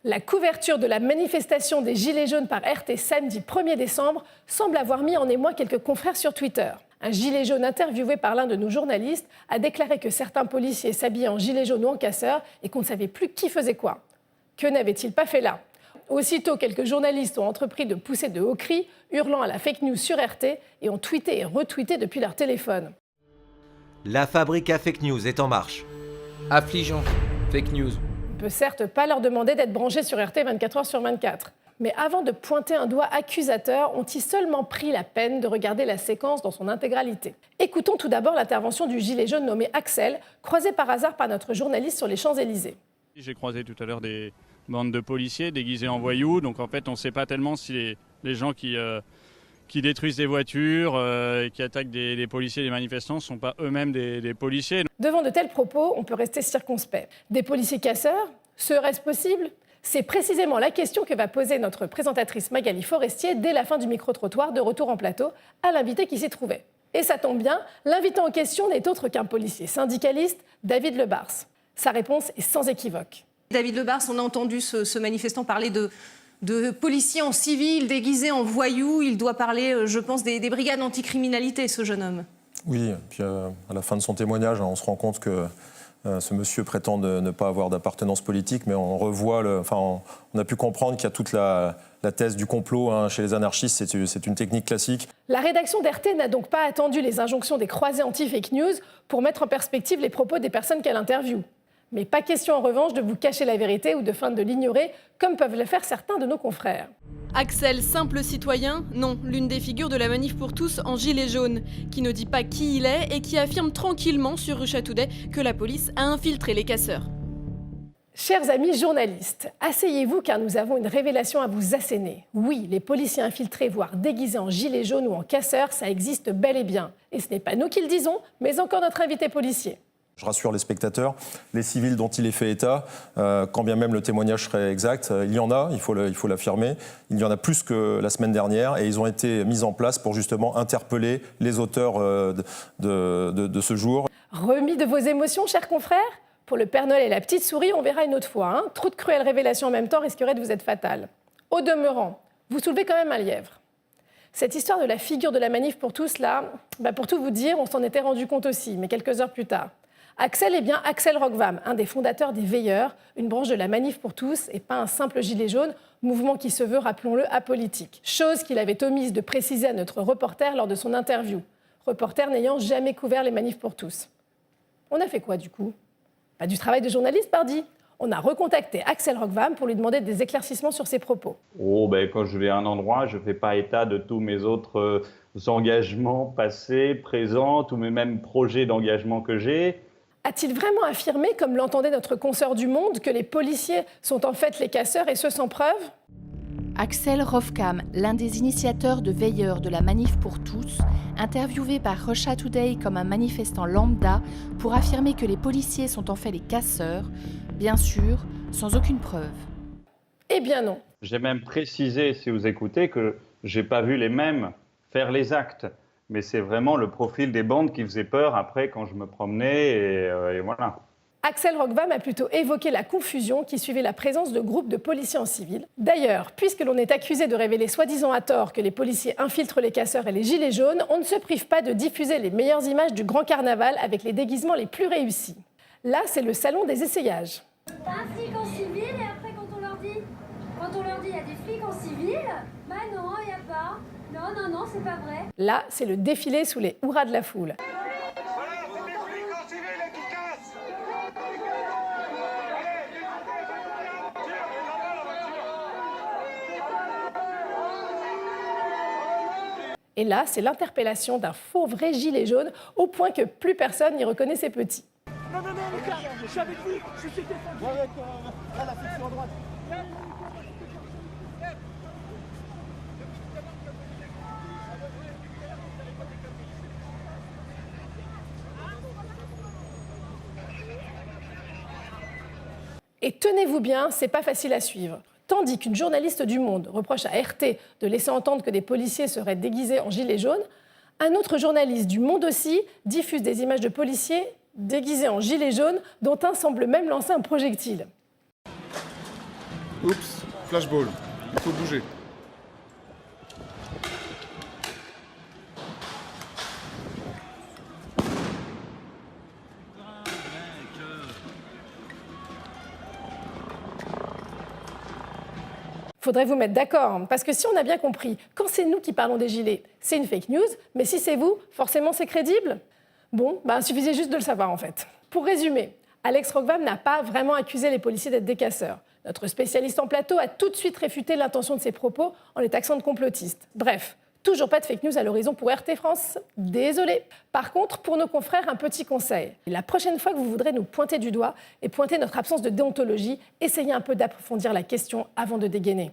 La couverture de la manifestation des Gilets jaunes par RT samedi 1er décembre semble avoir mis en émoi quelques confrères sur Twitter. Un gilet jaune interviewé par l'un de nos journalistes a déclaré que certains policiers s'habillaient en gilet jaune ou en casseur et qu'on ne savait plus qui faisait quoi. Que n'avait-il pas fait là ? Aussitôt, quelques journalistes ont entrepris de pousser de hauts cris, hurlant à la fake news sur RT et ont tweeté et retweeté depuis leur téléphone. La fabrique à fake news est en marche. Affligeant, fake news. On ne peut certes pas leur demander d'être branchés sur RT 24 heures sur 24. Mais avant de pointer un doigt accusateur, ont-ils seulement pris la peine de regarder la séquence dans son intégralité ? Écoutons tout d'abord l'intervention du gilet jaune nommé Axel, croisé par hasard par notre journaliste sur les Champs-Élysées. J'ai croisé tout à l'heure des bandes de policiers déguisés en voyous, donc en fait on ne sait pas tellement si les gens qui détruisent des voitures, qui attaquent des policiers, des manifestants, ne sont pas eux-mêmes des policiers. Devant de tels propos, on peut rester circonspect. Des policiers casseurs ? Serait-ce possible ? C'est précisément la question que va poser notre présentatrice Magali Forestier dès la fin du micro-trottoir de retour en plateau à l'invité qui s'y trouvait. Et ça tombe bien, l'invité en question n'est autre qu'un policier syndicaliste, David Lebars. Sa réponse est sans équivoque. David Lebars, on a entendu ce manifestant parler de policiers en civil, déguisés en voyous. Il doit parler, je pense, des brigades anticriminalité, ce jeune homme. Oui, puis à la fin de son témoignage, on se rend compte que ce monsieur prétend ne pas avoir d'appartenance politique, mais on revoit, on a pu comprendre qu'il y a toute la thèse du complot chez les anarchistes, c'est une technique classique. La rédaction d'RT n'a donc pas attendu les injonctions des croisés anti-fake news pour mettre en perspective les propos des personnes qu'elle interviewe. Mais pas question en revanche de vous cacher la vérité ou de feindre de l'ignorer, comme peuvent le faire certains de nos confrères. Axel, simple citoyen, non, l'une des figures de la manif pour tous en gilet jaune, qui ne dit pas qui il est et qui affirme tranquillement sur Russia Today que la police a infiltré les casseurs. Chers amis journalistes, asseyez-vous car nous avons une révélation à vous asséner. Oui, les policiers infiltrés, voire déguisés en gilet jaune ou en casseurs, ça existe bel et bien. Et ce n'est pas nous qui le disons, mais encore notre invité policier. Je rassure les spectateurs, les civils dont il est fait état, quand bien même le témoignage serait exact, il y en a, il faut l'affirmer, il y en a plus que la semaine dernière et ils ont été mis en place pour justement interpeller les auteurs de ce jour. Remis de vos émotions, chers confrères ? Pour le Père Noël et la petite souris, on verra une autre fois. Trop de cruelles révélations en même temps risquerait de vous être fatales. Au demeurant, vous soulevez quand même un lièvre. Cette histoire de la figure de la manif pour tous, là, pour tout vous dire, on s'en était rendu compte aussi, mais quelques heures plus tard. Axel est bien Axel Rockvam, un des fondateurs des Veilleurs, une branche de la Manif pour tous et pas un simple gilet jaune, mouvement qui se veut, rappelons-le, apolitique. Chose qu'il avait omise de préciser à notre reporter lors de son interview. Reporter n'ayant jamais couvert les manifs pour tous. On a fait quoi du coup ? Pas du travail de journaliste, pardi. On a recontacté Axel Rockvam pour lui demander des éclaircissements sur ses propos. Quand je vais à un endroit, je ne fais pas état de tous mes autres engagements passés, présents, tous mes mêmes projets d'engagement que j'ai. A-t-il vraiment affirmé, comme l'entendait notre consoeur du Monde, que les policiers sont en fait les casseurs et ce sans preuve ? Axel Rockvam, l'un des initiateurs de Veilleurs de la Manif pour tous, interviewé par Russia Today comme un manifestant lambda pour affirmer que les policiers sont en fait les casseurs, bien sûr, sans aucune preuve. Eh bien non. J'ai même précisé, si vous écoutez, que je n'ai pas vu les mêmes faire les actes. Mais c'est vraiment le profil des bandes qui faisait peur après quand je me promenais et voilà. Axel Rockvam a plutôt évoqué la confusion qui suivait la présence de groupes de policiers en civil. D'ailleurs, puisque l'on est accusé de révéler soi-disant à tort que les policiers infiltrent les casseurs et les gilets jaunes, on ne se prive pas de diffuser les meilleures images du grand carnaval avec les déguisements les plus réussis. Là, c'est le salon des essayages. Un flic en civil et après quand on leur dit il y a des flics en civil, bah non, il n'y a pas. Non, c'est pas vrai. Là, c'est le défilé sous les hurrahs de la foule. Et là, c'est l'interpellation d'un faux vrai gilet jaune, au point que plus personne n'y reconnaît ses petits. Non, les gars, je suis avec vous, je suis avec la section à droite. Et tenez-vous bien, c'est pas facile à suivre. Tandis qu'une journaliste du Monde reproche à RT de laisser entendre que des policiers seraient déguisés en gilets jaunes, un autre journaliste du Monde aussi diffuse des images de policiers déguisés en gilets jaunes, dont un semble même lancer un projectile. Oups, flashball. Il faut bouger. Faudrait vous mettre d'accord, parce que si on a bien compris, quand c'est nous qui parlons des gilets, c'est une fake news, mais si c'est vous, forcément c'est crédible. Bon, il suffisait juste de le savoir en fait. Pour résumer, Alex Roquevam n'a pas vraiment accusé les policiers d'être des casseurs. Notre spécialiste en plateau a tout de suite réfuté l'intention de ses propos en les taxant de complotistes. Bref, toujours pas de fake news à l'horizon pour RT France. Désolé. Par contre, pour nos confrères, un petit conseil. La prochaine fois que vous voudrez nous pointer du doigt et pointer notre absence de déontologie, essayez un peu d'approfondir la question avant de dégainer.